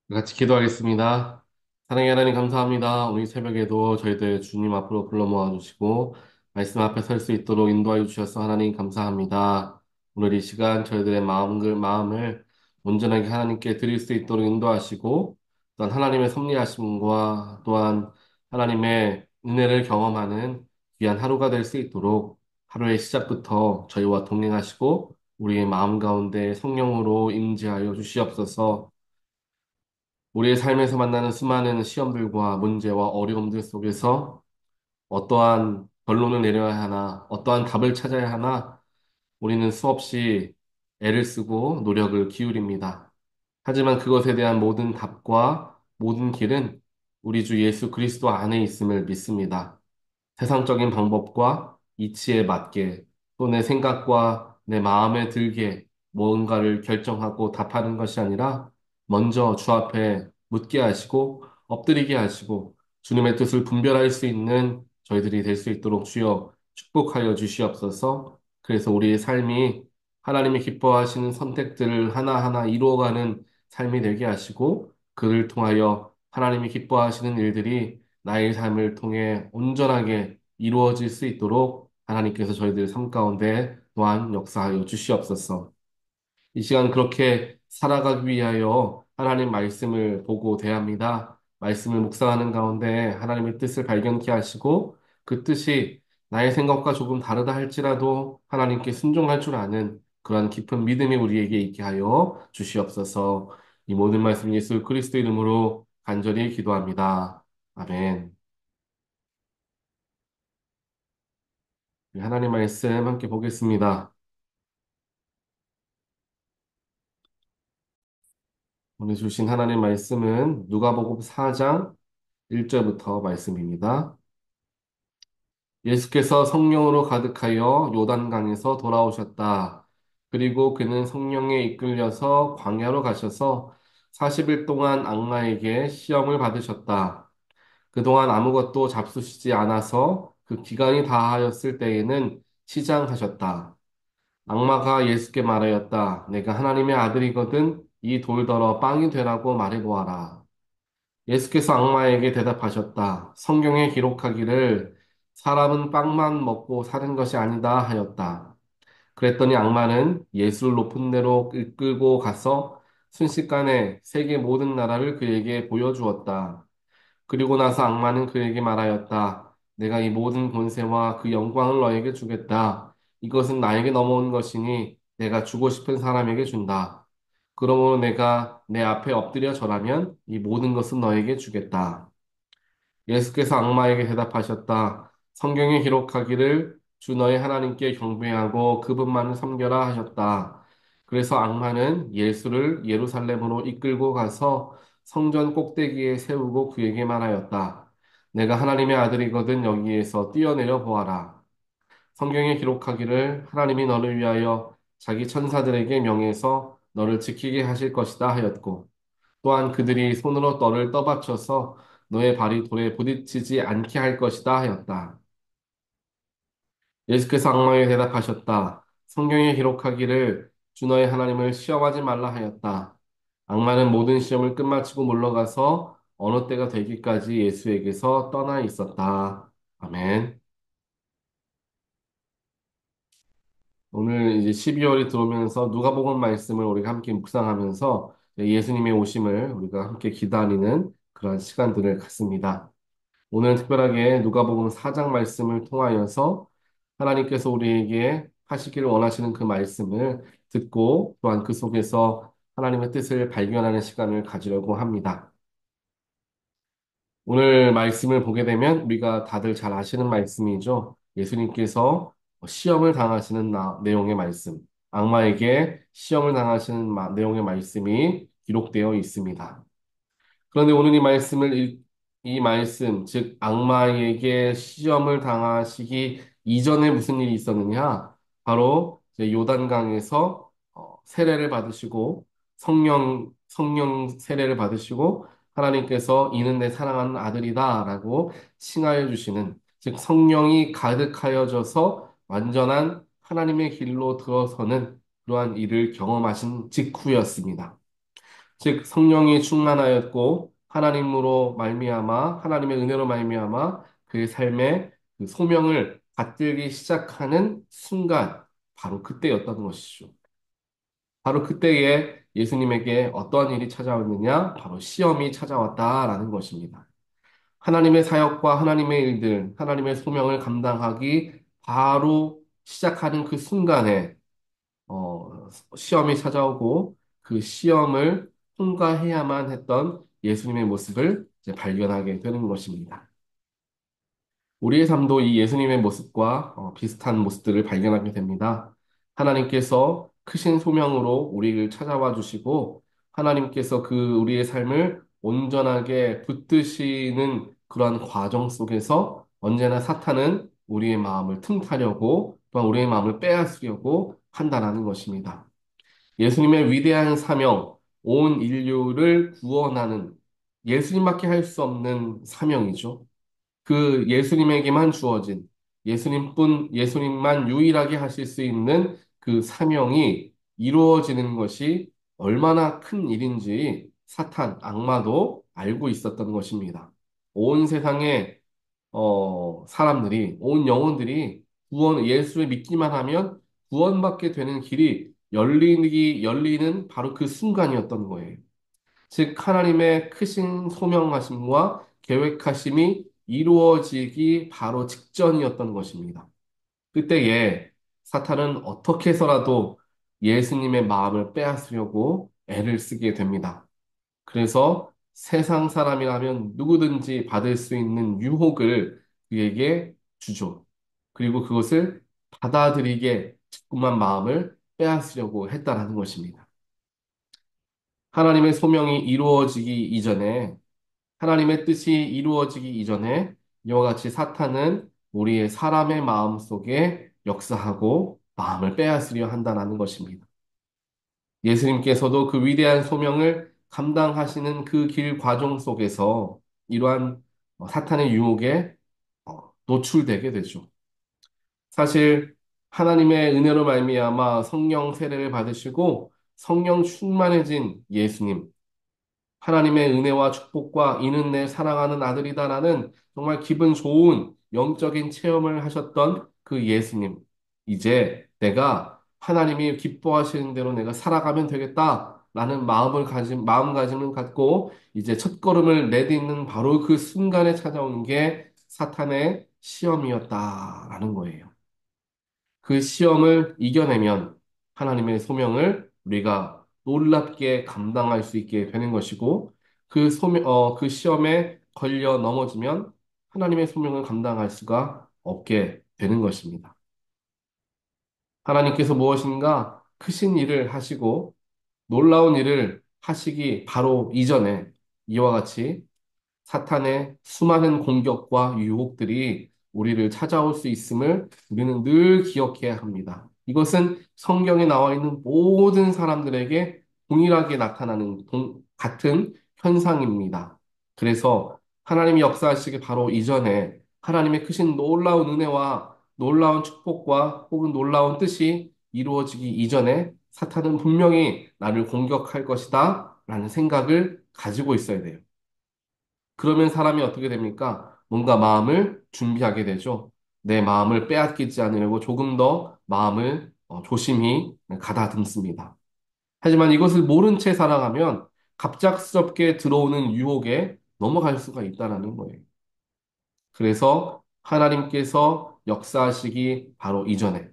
같이 기도하겠습니다. 사랑의 하나님 감사합니다. 오늘 이 새벽에도 저희들 주님 앞으로 불러 모아주시고 말씀 앞에 설 수 있도록 인도하여 주셔서 하나님 감사합니다. 오늘 이 시간 저희들의 마음을 온전하게 하나님께 드릴 수 있도록 인도하시고 또한 하나님의 섭리하심과 또한 하나님의 은혜를 경험하는 귀한 하루가 될 수 있도록 하루의 시작부터 저희와 동행하시고 우리의 마음 가운데 성령으로 임재하여 주시옵소서. 우리의 삶에서 만나는 수많은 시험들과 문제와 어려움들 속에서 어떠한 결론을 내려야 하나, 어떠한 답을 찾아야 하나, 우리는 수없이 애를 쓰고 노력을 기울입니다. 하지만 그것에 대한 모든 답과 모든 길은 우리 주 예수 그리스도 안에 있음을 믿습니다. 세상적인 방법과 이치에 맞게 또 내 생각과 내 마음에 들게 뭔가를 결정하고 답하는 것이 아니라 먼저 주 앞에 묻게 하시고 엎드리게 하시고 주님의 뜻을 분별할 수 있는 저희들이 될 수 있도록 주여 축복하여 주시옵소서. 그래서 우리의 삶이 하나님이 기뻐하시는 선택들을 하나하나 이루어가는 삶이 되게 하시고 그를 통하여 하나님이 기뻐하시는 일들이 나의 삶을 통해 온전하게 이루어질 수 있도록 하나님께서 저희들 삶 가운데 또한 역사하여 주시옵소서. 이 시간 그렇게 살아가기 위하여 하나님 말씀을 보고 대합니다. 말씀을 묵상하는 가운데 하나님의 뜻을 발견케 하시고 그 뜻이 나의 생각과 조금 다르다 할지라도 하나님께 순종할 줄 아는 그러한 깊은 믿음이 우리에게 있게 하여 주시옵소서. 이 모든 말씀 예수 그리스도 이름으로 간절히 기도합니다. 아멘. 하나님 말씀 함께 보겠습니다. 오늘 주신 하나님 말씀은 누가복음 4장 1절부터 말씀입니다. 예수께서 성령으로 가득하여 요단강에서 돌아오셨다. 그리고 그는 성령에 이끌려서 광야로 가셔서 40일 동안 악마에게 시험을 받으셨다. 그동안 아무것도 잡수시지 않아서 그 기간이 다하였을 때에는 시장하셨다. 악마가 예수께 말하였다. 내가 하나님의 아들이거든 이 돌더러 빵이 되라고 말해보아라. 예수께서 악마에게 대답하셨다. 성경에 기록하기를 사람은 빵만 먹고 사는 것이 아니다 하였다. 그랬더니 악마는 예수를 높은 데로 이끌고 가서 순식간에 세계 모든 나라를 그에게 보여주었다. 그리고 나서 악마는 그에게 말하였다. 내가 이 모든 권세와 그 영광을 너에게 주겠다. 이것은 나에게 넘어온 것이니 내가 주고 싶은 사람에게 준다. 그러므로 내가 내 앞에 엎드려 절하면 이 모든 것은 너에게 주겠다. 예수께서 악마에게 대답하셨다. 성경에 기록하기를 주 너의 하나님께 경배하고 그분만을 섬겨라 하셨다. 그래서 악마는 예수를 예루살렘으로 이끌고 가서 성전 꼭대기에 세우고 그에게 말하였다. 내가 하나님의 아들이거든 여기에서 뛰어내려 보아라. 성경에 기록하기를 하나님이 너를 위하여 자기 천사들에게 명해서 너를 지키게 하실 것이다 하였고 또한 그들이 손으로 너를 떠받쳐서 너의 발이 돌에 부딪히지 않게 할 것이다 하였다. 예수께서 악마에게 대답하셨다. 성경에 기록하기를 주 너의 하나님을 시험하지 말라 하였다. 악마는 모든 시험을 끝마치고 물러가서 어느 때가 되기까지 예수에게서 떠나 있었다. 아멘. 오늘 이제 12월이 들어오면서 누가복음 말씀을 우리가 함께 묵상하면서 예수님의 오심을 우리가 함께 기다리는 그런 시간들을 갖습니다. 오늘 특별하게 누가복음 4장 말씀을 통하여서 하나님께서 우리에게 하시기를 원하시는 그 말씀을 듣고 또한 그 속에서 하나님의 뜻을 발견하는 시간을 가지려고 합니다. 오늘 말씀을 보게 되면 우리가 다들 잘 아시는 말씀이죠. 예수님께서 시험을 당하시는 내용의 말씀, 악마에게 시험을 당하시는 내용의 말씀이 기록되어 있습니다. 그런데 오늘 이 말씀, 즉, 악마에게 시험을 당하시기 이전에 무슨 일이 있었느냐? 바로 이제 요단강에서 세례를 받으시고, 성령 세례를 받으시고, 하나님께서 이는 내 사랑하는 아들이다라고 칭하여 주시는, 즉, 성령이 가득하여져서 완전한 하나님의 길로 들어서는 그러한 일을 경험하신 직후였습니다. 즉 성령이 충만하였고 하나님으로 말미암아 하나님의 은혜로 말미암아 그의 삶에 그 소명을 받들기 시작하는 순간 바로 그때였던 것이죠. 바로 그때에 예수님에게 어떠한 일이 찾아왔느냐? 바로 시험이 찾아왔다라는 것입니다. 하나님의 사역과 하나님의 일들, 하나님의 소명을 감당하기 바로 시작하는 그 순간에 시험이 찾아오고 그 시험을 통과해야만 했던 예수님의 모습을 이제 발견하게 되는 것입니다. 우리의 삶도 이 예수님의 모습과 비슷한 모습들을 발견하게 됩니다. 하나님께서 크신 소명으로 우리를 찾아와 주시고 하나님께서 그 우리의 삶을 온전하게 붙드시는 그러한 과정 속에서 언제나 사탄은 우리의 마음을 틈타려고 또한 우리의 마음을 빼앗으려고 한다는 것입니다. 예수님의 위대한 사명, 온 인류를 구원하는 예수님밖에 할 수 없는 사명이죠. 그 예수님에게만 주어진 예수님만 유일하게 하실 수 있는 그 사명이 이루어지는 것이 얼마나 큰 일인지 사탄, 악마도 알고 있었던 것입니다. 온 세상의 사람들이, 온 영혼들이 예수를 믿기만 하면 구원받게 되는 길이 열리는 바로 그 순간이었던 거예요. 즉, 하나님의 크신 소명하심과 계획하심이 이루어지기 바로 직전이었던 것입니다. 그때에 사탄은 어떻게 해서라도 예수님의 마음을 빼앗으려고 애를 쓰게 됩니다. 그래서 세상 사람이라면 누구든지 받을 수 있는 유혹을 그에게 주죠. 그리고 그것을 받아들이게 자꾸만 마음을 빼앗으려고 했다라는 것입니다. 하나님의 소명이 이루어지기 이전에, 하나님의 뜻이 이루어지기 이전에 이와 같이 사탄은 우리의 사람의 마음 속에 역사하고 마음을 빼앗으려 한다는 것입니다. 예수님께서도 그 위대한 소명을 감당하시는 그 길 과정 속에서 이러한 사탄의 유혹에 노출되게 되죠. 사실 하나님의 은혜로 말미암아 성령 세례를 받으시고 성령 충만해진 예수님, 하나님의 은혜와 축복과 이는 내 사랑하는 아들이다라는 정말 기분 좋은 영적인 체험을 하셨던 그 예수님. 이제 내가 하나님이 기뻐하시는 대로 내가 살아가면 되겠다라는 마음가짐을 갖고 이제 첫걸음을 내딛는 바로 그 순간에 찾아오는 게 사탄의 시험이었다라는 거예요. 그 시험을 이겨내면 하나님의 소명을 우리가 놀랍게 감당할 수 있게 되는 것이고, 그 시험에 걸려 넘어지면 하나님의 소명을 감당할 수가 없게 되는 것입니다. 하나님께서 무엇인가 크신 일을 하시고 놀라운 일을 하시기 바로 이전에 이와 같이 사탄의 수많은 공격과 유혹들이 우리를 찾아올 수 있음을 우리는 늘 기억해야 합니다. 이것은 성경에 나와 있는 모든 사람들에게 동일하게 나타나는 같은 현상입니다. 그래서 하나님이 역사하시기 바로 이전에 하나님의 크신 놀라운 은혜와 놀라운 축복과 혹은 놀라운 뜻이 이루어지기 이전에 사탄은 분명히 나를 공격할 것이다 라는 생각을 가지고 있어야 돼요. 그러면 사람이 어떻게 됩니까? 뭔가 마음을 준비하게 되죠. 내 마음을 빼앗기지 않으려고 조금 더 마음을 조심히 가다듬습니다. 하지만 이것을 모른 채 살아가면 갑작스럽게 들어오는 유혹에 넘어갈 수가 있다는 거예요. 그래서 하나님께서 역사하시기 바로 이전에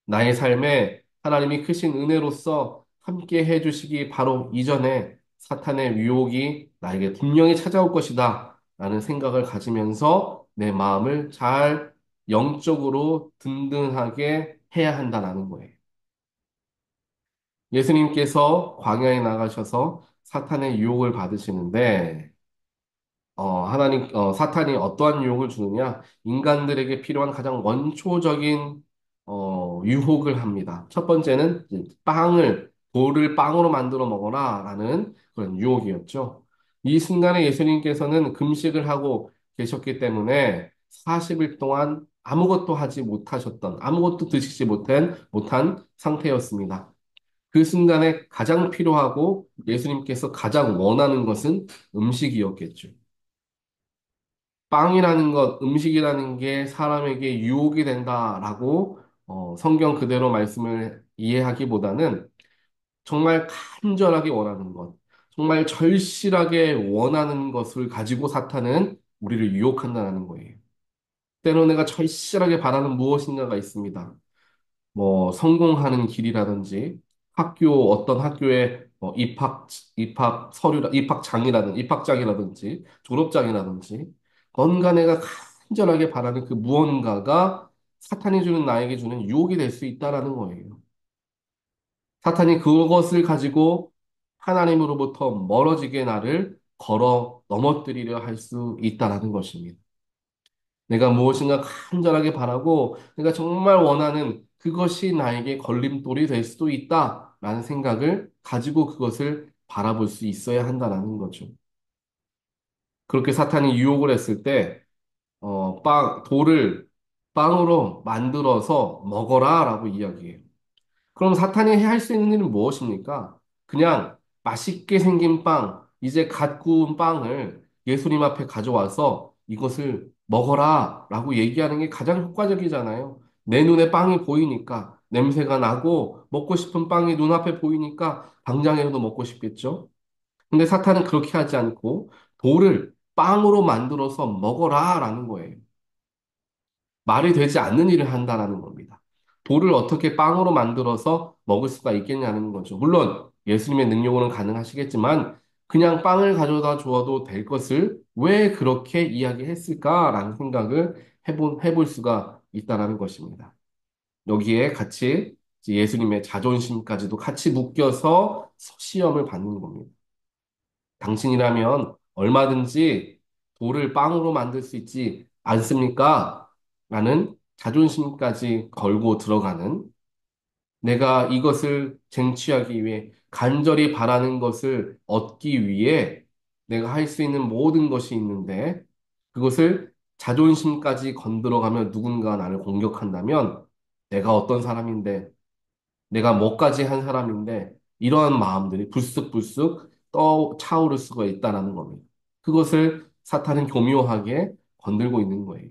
나의 삶에 하나님이 크신 은혜로서 함께 해주시기 바로 이전에 사탄의 유혹이 나에게 분명히 찾아올 것이다 라는 생각을 가지면서 내 마음을 잘 영적으로 든든하게 해야 한다는 거예요. 예수님께서 광야에 나가셔서 사탄의 유혹을 받으시는데 사탄이 어떠한 유혹을 주느냐? 인간들에게 필요한 가장 원초적인, 유혹을 합니다. 첫 번째는 이제 돌을 빵으로 만들어 먹어라 라는 그런 유혹이었죠. 이 순간에 예수님께서는 금식을 하고 계셨기 때문에 40일 동안 아무것도 드시지 못한 상태였습니다. 그 순간에 가장 필요하고 예수님께서 가장 원하는 것은 음식이었겠죠. 빵이라는 것, 음식이라는 게 사람에게 유혹이 된다라고 성경 그대로 말씀을 이해하기보다는 정말 간절하게 원하는 것, 정말 절실하게 원하는 것을 가지고 사탄은 우리를 유혹한다는 거예요. 때로 내가 절실하게 바라는 무엇인가가 있습니다. 뭐 성공하는 길이라든지 어떤 학교에 입학장이라든지 졸업장이라든지 뭔가 내가 간절하게 바라는 그 무언가가 사탄이 주는 나에게 주는 유혹이 될 수 있다라는 거예요. 사탄이 그것을 가지고 하나님으로부터 멀어지게 나를 걸어 넘어뜨리려 할 수 있다라는 것입니다. 내가 무엇인가 간절하게 바라고 내가 정말 원하는 그것이 나에게 걸림돌이 될 수도 있다라는 생각을 가지고 그것을 바라볼 수 있어야 한다라는 거죠. 그렇게 사탄이 유혹을 했을 때, 돌을 빵으로 만들어서 먹어라라고 이야기해요. 그럼 사탄이 할 수 있는 일은 무엇입니까? 그냥 맛있게 생긴 빵, 이제 갓 구운 빵을 예수님 앞에 가져와서 이것을 먹어라 라고 얘기하는 게 가장 효과적이잖아요. 내 눈에 빵이 보이니까 냄새가 나고 먹고 싶은 빵이 눈앞에 보이니까 당장이라도 먹고 싶겠죠? 근데 사탄은 그렇게 하지 않고 돌을 빵으로 만들어서 먹어라 라는 거예요. 말이 되지 않는 일을 한다라는 겁니다. 돌을 어떻게 빵으로 만들어서 먹을 수가 있겠냐는 거죠. 물론 예수님의 능력으로는 가능하시겠지만 그냥 빵을 가져다 주어도 될 것을 왜 그렇게 이야기했을까라는 생각을 해볼 수가 있다라는 것입니다. 여기에 같이 이제 예수님의 자존심까지도 같이 묶여서 시험을 받는 겁니다. 당신이라면 얼마든지 돌을 빵으로 만들 수 있지 않습니까? 라는 자존심까지 걸고 들어가는 내가 이것을 쟁취하기 위해 간절히 바라는 것을 얻기 위해 내가 할 수 있는 모든 것이 있는데 그것을 자존심까지 건드려가며 누군가 나를 공격한다면 내가 어떤 사람인데 내가 뭐까지 한 사람인데 이러한 마음들이 불쑥불쑥 차오를 수가 있다라는 겁니다. 그것을 사탄은 교묘하게 건들고 있는 거예요.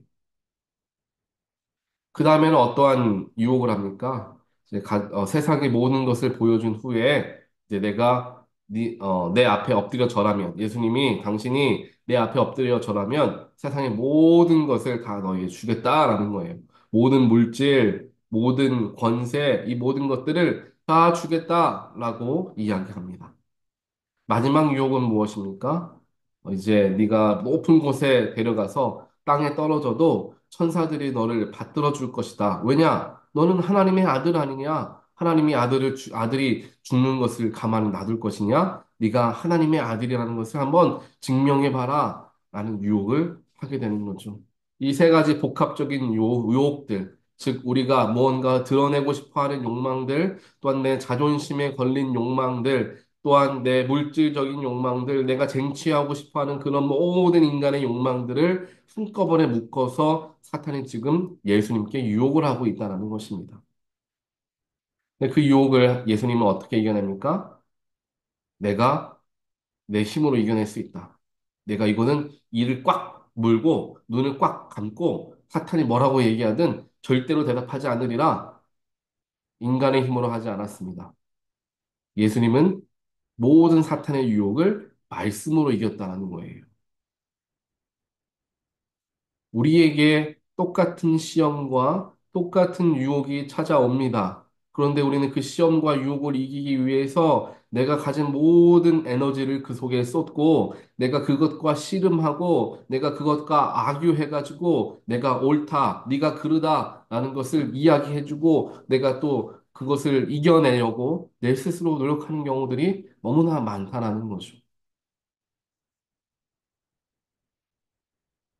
그 다음에는 어떠한 유혹을 합니까? 이제 세상의 모든 것을 보여준 후에 이제 내 앞에 엎드려 절하면 예수님이 당신이 내 앞에 엎드려 절하면 세상의 모든 것을 다 너에게 주겠다라는 거예요. 모든 물질, 모든 권세, 이 모든 것들을 다 주겠다라고 이야기합니다. 마지막 유혹은 무엇입니까? 이제 네가 높은 곳에 데려가서 땅에 떨어져도 천사들이 너를 받들어 줄 것이다. 왜냐? 너는 하나님의 아들 아니냐? 아들이 죽는 것을 가만히 놔둘 것이냐? 네가 하나님의 아들이라는 것을 한번 증명해 봐라. 라는 유혹을 하게 되는 거죠. 이 세 가지 복합적인 유혹들, 즉 우리가 무언가 드러내고 싶어 하는 욕망들, 또한 내 자존심에 걸린 욕망들, 또한 내 물질적인 욕망들, 내가 쟁취하고 싶어 하는 그런 모든 인간의 욕망들을 한꺼번에 묶어서 사탄이 지금 예수님께 유혹을 하고 있다는 것입니다. 근데 그 유혹을 예수님은 어떻게 이겨냅니까? 내가 내 힘으로 이겨낼 수 있다. 내가 이거는 이를 꽉 물고 눈을 꽉 감고 사탄이 뭐라고 얘기하든 절대로 대답하지 않으리라 인간의 힘으로 하지 않았습니다. 예수님은 모든 사탄의 유혹을 말씀으로 이겼다는 거예요. 우리에게 똑같은 시험과 똑같은 유혹이 찾아옵니다. 그런데 우리는 그 시험과 유혹을 이기기 위해서 내가 가진 모든 에너지를 그 속에 쏟고 내가 그것과 씨름하고 내가 그것과 악유해가지고 내가 옳다, 네가 그르다라는 것을 이야기해주고 내가 또 그것을 이겨내려고 내 스스로 노력하는 경우들이 너무나 많다라는 거죠.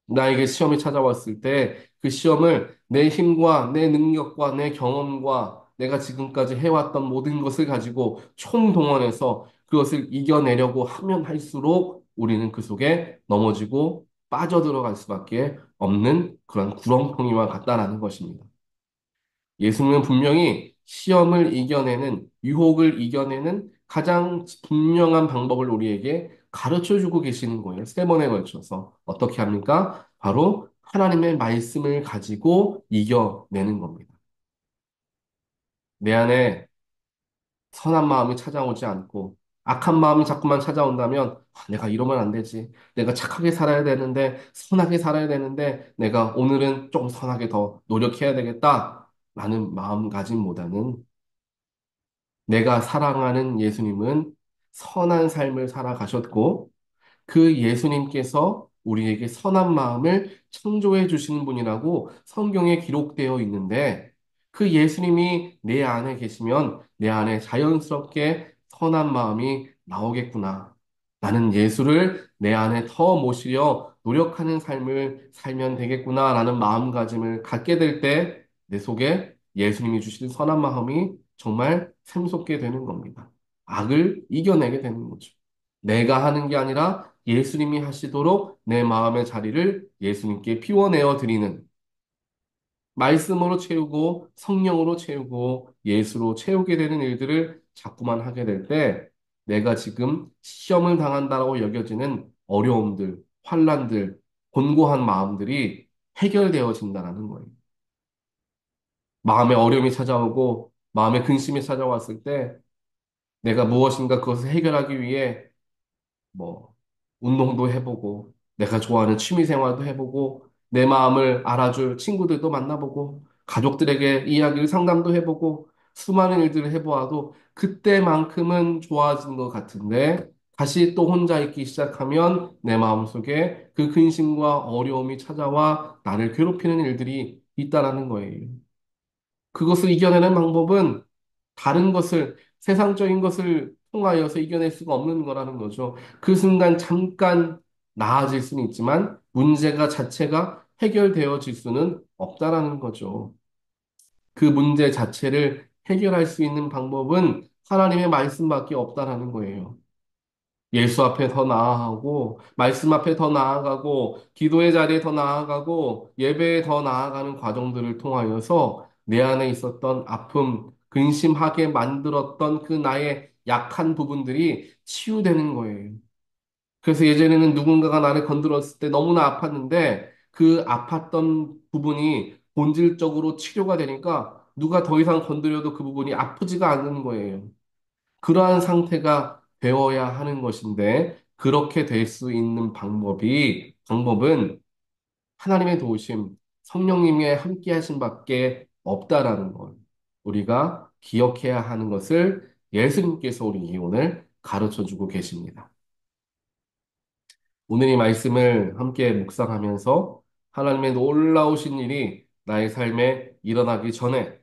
나에게 시험이 찾아왔을 때 그 시험을 내 힘과 내 능력과 내 경험과 내가 지금까지 해왔던 모든 것을 가지고 총동원해서 그것을 이겨내려고 하면 할수록 우리는 그 속에 넘어지고 빠져들어갈 수밖에 없는 그런 구렁텅이와 같다라는 것입니다. 예수님은 분명히 시험을 이겨내는, 유혹을 이겨내는 가장 분명한 방법을 우리에게 가르쳐 주고 계시는 거예요. 세 번에 걸쳐서. 어떻게 합니까? 바로 하나님의 말씀을 가지고 이겨내는 겁니다. 내 안에 선한 마음이 찾아오지 않고 악한 마음이 자꾸만 찾아온다면 내가 이러면 안 되지. 내가 착하게 살아야 되는데 선하게 살아야 되는데 내가 오늘은 좀 선하게 더 노력해야 되겠다. 라는 마음가짐보다는 내가 사랑하는 예수님은 선한 삶을 살아가셨고 그 예수님께서 우리에게 선한 마음을 창조해 주시는 분이라고 성경에 기록되어 있는데 그 예수님이 내 안에 계시면 내 안에 자연스럽게 선한 마음이 나오겠구나. 나는 예수를 내 안에 더 모시려 노력하는 삶을 살면 되겠구나라는 마음가짐을 갖게 될 때 내 속에 예수님이 주신 선한 마음이 정말 샘솟게 되는 겁니다. 악을 이겨내게 되는 거죠. 내가 하는 게 아니라 예수님이 하시도록 내 마음의 자리를 예수님께 피워내어 드리는 말씀으로 채우고 성령으로 채우고 예수로 채우게 되는 일들을 자꾸만 하게 될 때 내가 지금 시험을 당한다고 여겨지는 어려움들, 환란들, 곤고한 마음들이 해결되어진다는 거예요. 마음에 어려움이 찾아오고 마음에 근심이 찾아왔을 때 내가 무엇인가 그것을 해결하기 위해 뭐, 운동도 해보고, 내가 좋아하는 취미 생활도 해보고, 내 마음을 알아줄 친구들도 만나보고, 가족들에게 이야기를 상담도 해보고, 수많은 일들을 해보아도 그때만큼은 좋아진 것 같은데, 다시 또 혼자 있기 시작하면 내 마음속에 그 근심과 어려움이 찾아와 나를 괴롭히는 일들이 있다라는 거예요. 그것을 이겨내는 방법은 다른 것을, 세상적인 것을 통하여서 이겨낼 수가 없는 거라는 거죠. 그 순간 잠깐 나아질 수는 있지만 문제가 자체가 해결되어질 수는 없다라는 거죠. 그 문제 자체를 해결할 수 있는 방법은 하나님의 말씀밖에 없다라는 거예요. 예수 앞에 더 나아가고, 말씀 앞에 더 나아가고, 기도의 자리에 더 나아가고, 예배에 더 나아가는 과정들을 통하여서 내 안에 있었던 아픔, 근심하게 만들었던 그 나의 약한 부분들이 치유되는 거예요. 그래서 예전에는 누군가가 나를 건드렸을 때 너무나 아팠는데 그 아팠던 부분이 본질적으로 치료가 되니까 누가 더 이상 건드려도 그 부분이 아프지가 않는 거예요. 그러한 상태가 되어야 하는 것인데, 그렇게 될 수 있는 방법은 하나님의 도우심, 성령님의 함께 하심 밖에 없다라는 것. 우리가 기억해야 하는 것을 예수님께서 우리 오늘 가르쳐 주고 계십니다. 오늘 이 말씀을 함께 묵상하면서 하나님의 놀라우신 일이 나의 삶에 일어나기 전에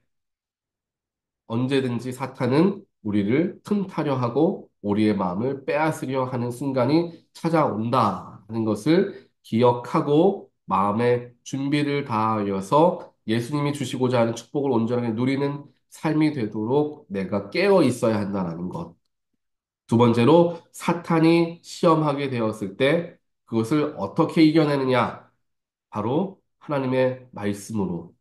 언제든지 사탄은 우리를 틈타려 하고 우리의 마음을 빼앗으려 하는 순간이 찾아온다 하는 것을 기억하고 마음의 준비를 다하여서 예수님이 주시고자 하는 축복을 온전하게 누리는 삶이 되도록 내가 깨어 있어야 한다는 것. 두 번째로 사탄이 시험하게 되었을 때 그것을 어떻게 이겨내느냐? 바로 하나님의 말씀으로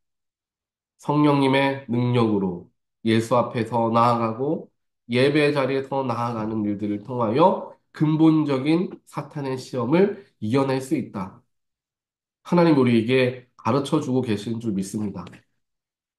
성령님의 능력으로 예수 앞에 더 나아가고 예배 자리에 더 나아가는 일들을 통하여 근본적인 사탄의 시험을 이겨낼 수 있다. 하나님 우리에게 가르쳐 주고 계시는 줄 믿습니다.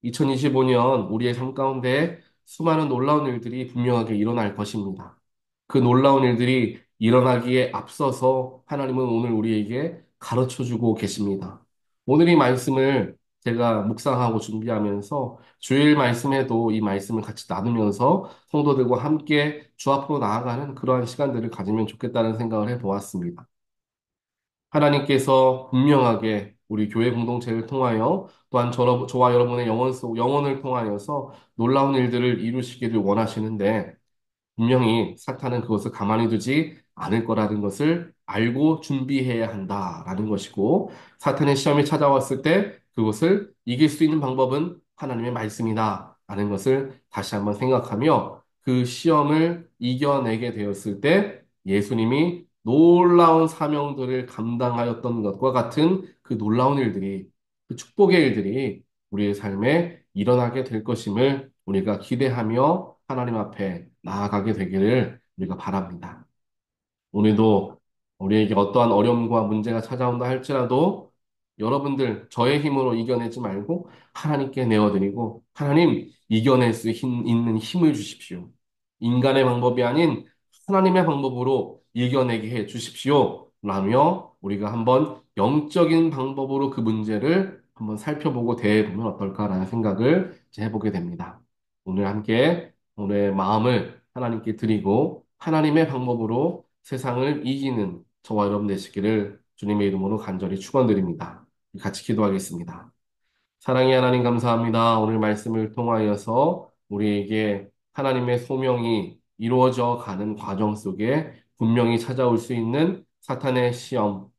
2025년 우리의 삶 가운데 수많은 놀라운 일들이 분명하게 일어날 것입니다. 그 놀라운 일들이 일어나기에 앞서서 하나님은 오늘 우리에게 가르쳐 주고 계십니다. 오늘 이 말씀을 제가 묵상하고 준비하면서 주일 말씀에도 이 말씀을 같이 나누면서 성도들과 함께 주 앞으로 나아가는 그러한 시간들을 가지면 좋겠다는 생각을 해보았습니다. 하나님께서 분명하게 우리 교회 공동체를 통하여 또한 저와 여러분의 영혼을 통하여서 놀라운 일들을 이루시기를 원하시는데 분명히 사탄은 그것을 가만히 두지 않을 거라는 것을 알고 준비해야 한다라는 것이고 사탄의 시험이 찾아왔을 때 그것을 이길 수 있는 방법은 하나님의 말씀이다라는 것을 다시 한번 생각하며 그 시험을 이겨내게 되었을 때 예수님이 놀라운 사명들을 감당하였던 것과 같은 그 놀라운 일들이 그 축복의 일들이 우리의 삶에 일어나게 될 것임을 우리가 기대하며 하나님 앞에 나아가게 되기를 우리가 바랍니다. 오늘도 우리에게 어떠한 어려움과 문제가 찾아온다 할지라도 여러분들 저의 힘으로 이겨내지 말고 하나님께 내어드리고 하나님 이겨낼 수 있는 힘을 주십시오. 인간의 방법이 아닌 하나님의 방법으로 이겨내게 해 주십시오. 라며 우리가 한번 영적인 방법으로 그 문제를 한번 살펴보고 대해보면 어떨까라는 생각을 이제 해보게 됩니다. 오늘 함께 오늘의 마음을 하나님께 드리고 하나님의 방법으로 세상을 이기는 저와 여러분 되시기를 주님의 이름으로 간절히 축원드립니다. 같이 기도하겠습니다. 사랑의 하나님 감사합니다. 오늘 말씀을 통하여서 우리에게 하나님의 소명이 이루어져 가는 과정 속에 분명히 찾아올 수 있는 사탄의 시험,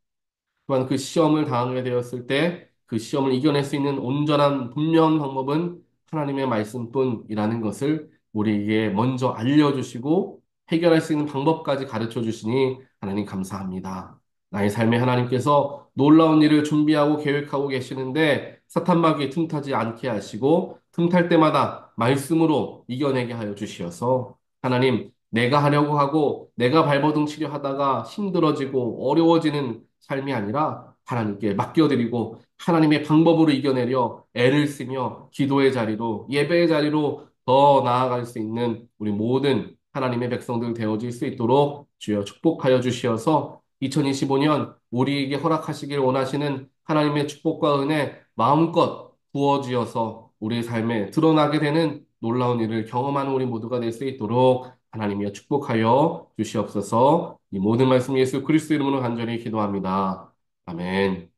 또한 그 시험을 당하게 되었을 때 그 시험을 이겨낼 수 있는 온전한 분명한 방법은 하나님의 말씀뿐이라는 것을 우리에게 먼저 알려주시고 해결할 수 있는 방법까지 가르쳐 주시니 하나님 감사합니다. 나의 삶에 하나님께서 놀라운 일을 준비하고 계획하고 계시는데 사탄마귀 틈타지 않게 하시고 틈탈 때마다 말씀으로 이겨내게 하여 주시어서 하나님 내가 하려고 하고 내가 발버둥 치려 하다가 힘들어지고 어려워지는 삶이 아니라 하나님께 맡겨드리고 하나님의 방법으로 이겨내려 애를 쓰며 기도의 자리로 예배의 자리로 더 나아갈 수 있는 우리 모든 하나님의 백성들 되어질 수 있도록 주여 축복하여 주시어서 2025년 우리에게 허락하시길 원하시는 하나님의 축복과 은혜 마음껏 부어지어서 우리의 삶에 드러나게 되는 놀라운 일을 경험하는 우리 모두가 될 수 있도록 하나님이여 축복하여 주시옵소서. 이 모든 말씀 예수 그리스도 이름으로 간절히 기도합니다. 아멘.